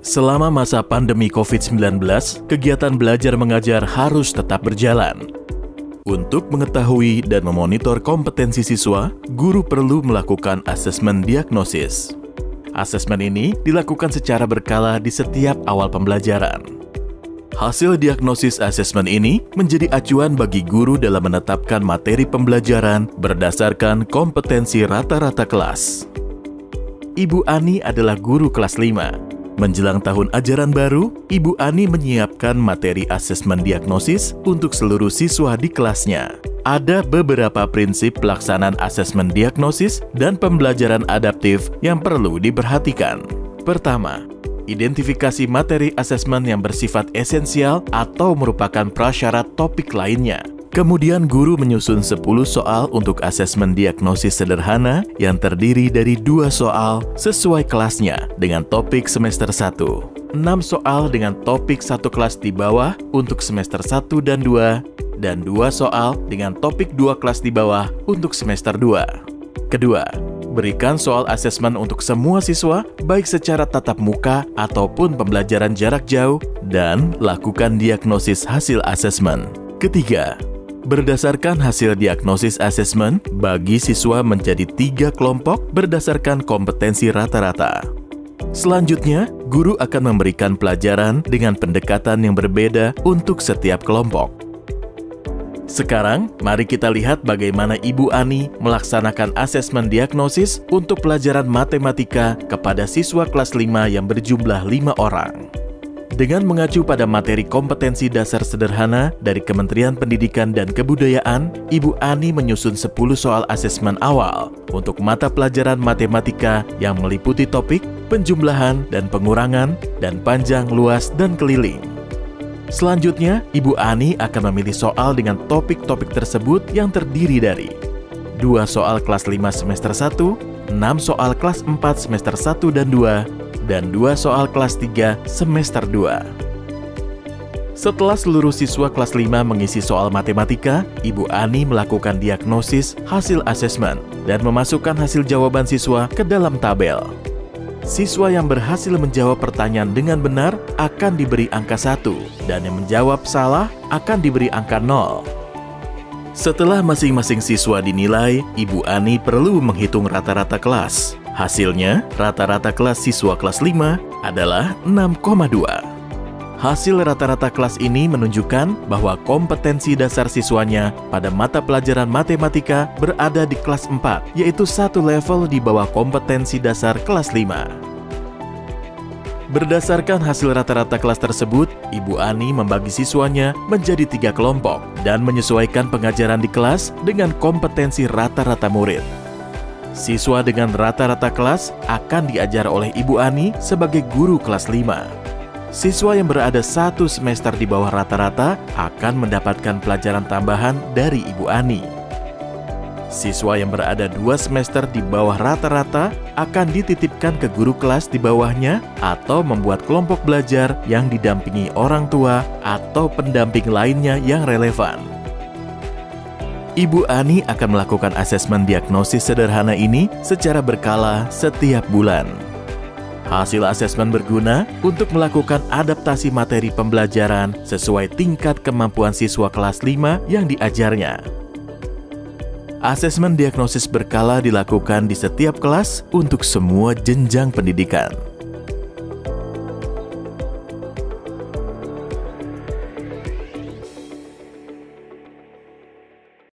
Selama masa pandemi COVID-19, kegiatan belajar mengajar harus tetap berjalan. Untuk mengetahui dan memonitor kompetensi siswa, guru perlu melakukan asesmen diagnosis. Asesmen ini dilakukan secara berkala di setiap awal pembelajaran. Hasil diagnosis asesmen ini menjadi acuan bagi guru dalam menetapkan materi pembelajaran berdasarkan kompetensi rata-rata kelas. Ibu Ani adalah guru kelas 5. Menjelang tahun ajaran baru, Ibu Ani menyiapkan materi asesmen diagnosis untuk seluruh siswa di kelasnya. Ada beberapa prinsip pelaksanaan asesmen diagnosis dan pembelajaran adaptif yang perlu diperhatikan. Pertama, identifikasi materi asesmen yang bersifat esensial atau merupakan prasyarat topik lainnya. Kemudian guru menyusun 10 soal untuk asesmen diagnosis sederhana yang terdiri dari 2 soal sesuai kelasnya dengan topik semester 1, 6 soal dengan topik 1 kelas di bawah untuk semester 1 dan 2, dan 2 soal dengan topik 2 kelas di bawah untuk semester 2. Kedua, berikan soal asesmen untuk semua siswa, baik secara tatap muka ataupun pembelajaran jarak jauh, dan lakukan diagnosis hasil asesmen. Ketiga, berdasarkan hasil diagnosis asesmen, bagi siswa menjadi 3 kelompok berdasarkan kompetensi rata-rata. Selanjutnya, guru akan memberikan pelajaran dengan pendekatan yang berbeda untuk setiap kelompok. Sekarang, mari kita lihat bagaimana Ibu Ani melaksanakan asesmen diagnosis untuk pelajaran matematika kepada siswa kelas 5 yang berjumlah 5 orang. Dengan mengacu pada materi kompetensi dasar sederhana dari Kementerian Pendidikan dan Kebudayaan, Ibu Ani menyusun 10 soal asesmen awal untuk mata pelajaran matematika yang meliputi topik, penjumlahan dan pengurangan, dan panjang, luas, dan keliling. Selanjutnya, Ibu Ani akan memilih soal dengan topik-topik tersebut yang terdiri dari 2 soal kelas 5 semester 1, 6 soal kelas 4 semester 1 dan 2, dan 2 soal kelas 3 semester 2. Setelah seluruh siswa kelas 5 mengisi soal matematika, Ibu Ani melakukan diagnosis hasil asesmen dan memasukkan hasil jawaban siswa ke dalam tabel. Siswa yang berhasil menjawab pertanyaan dengan benar akan diberi angka 1, dan yang menjawab salah akan diberi angka 0. Setelah masing-masing siswa dinilai, Ibu Ani perlu menghitung rata-rata kelas. Hasilnya, rata-rata kelas siswa kelas 5 adalah 6,2. Hasil rata-rata kelas ini menunjukkan bahwa kompetensi dasar siswanya pada mata pelajaran matematika berada di kelas 4, yaitu 1 level di bawah kompetensi dasar kelas 5. Berdasarkan hasil rata-rata kelas tersebut, Ibu Ani membagi siswanya menjadi 3 kelompok dan menyesuaikan pengajaran di kelas dengan kompetensi rata-rata murid. Siswa dengan rata-rata kelas akan diajar oleh Ibu Ani sebagai guru kelas 5. Siswa yang berada 1 semester di bawah rata-rata akan mendapatkan pelajaran tambahan dari Ibu Ani. Siswa yang berada 2 semester di bawah rata-rata akan dititipkan ke guru kelas di bawahnya atau membuat kelompok belajar yang didampingi orang tua atau pendamping lainnya yang relevan. Ibu Ani akan melakukan asesmen diagnosis sederhana ini secara berkala setiap bulan. Hasil asesmen berguna untuk melakukan adaptasi materi pembelajaran sesuai tingkat kemampuan siswa kelas 5 yang diajarnya. Asesmen diagnosis berkala dilakukan di setiap kelas untuk semua jenjang pendidikan.